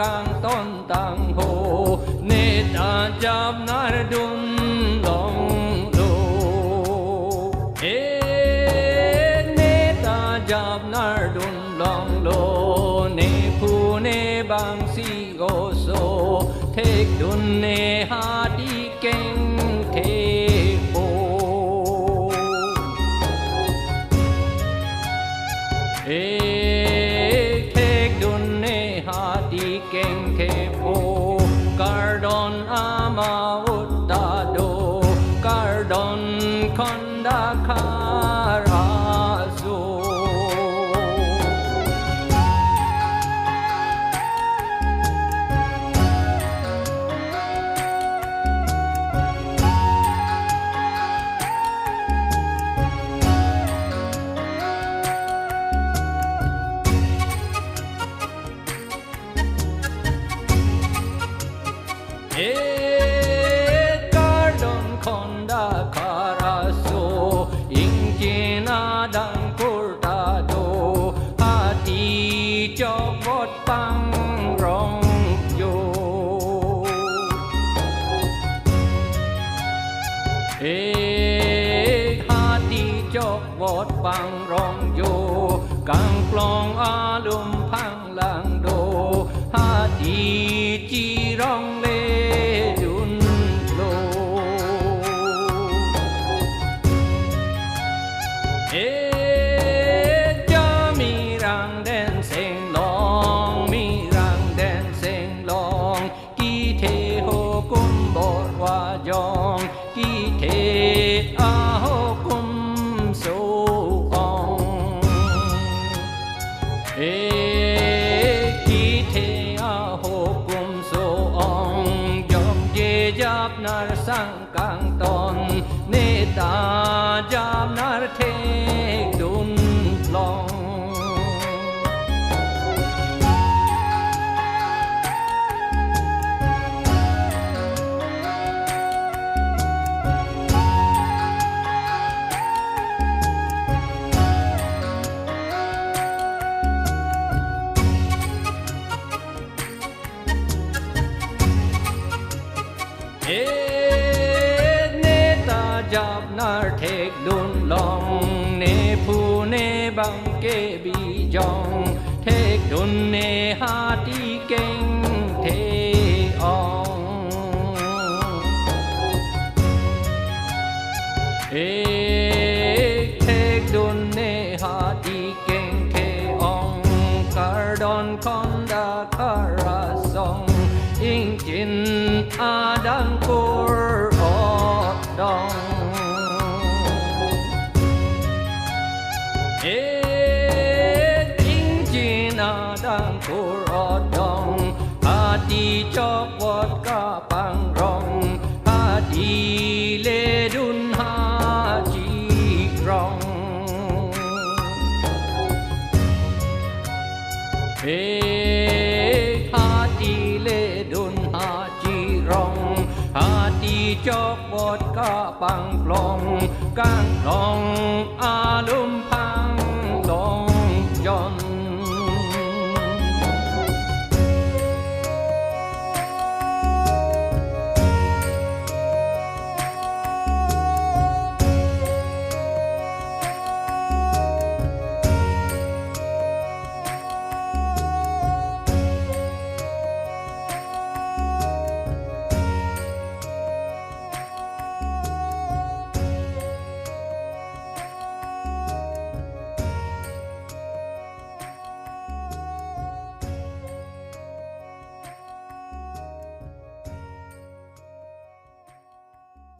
càng tôn tăng hồ nê ta chắp nar đun long lô nê ta chắp nar đun long lô nê phu nê bang si go so thek đun nê ha đi keng thế bồ thek đun nê ha đi keng thế bồ cardon ama uttado cardon khanda kharazo cardon khanda kharazo ingena dang cortado hati cho vót pang rong yo hati cho vót pang rong yo càng plong alum phang lang do hati chi rong lê đun lô cho mi rang đen sen long mi rang đen sen long ki thế hồ cung bột hoa giong ki thế a hồ cung số ong ki thế a hồ cung số ong dọc dê giáp nar sang càng ton nê ta giáp nar thek đun long nê ta giáp nar thek đun long nê phu nê bang kê bi jong thek đun nê ha ti keng thế ong thek đun nê ha ti keng thế ong cardon khanda kharazong in chin adang kur odong in chin adang kur odong hati chok vót ka pang rong hati lê đun ha chi rong hati lê đun ha chi rong hati chok vót ka pang plong kang long alum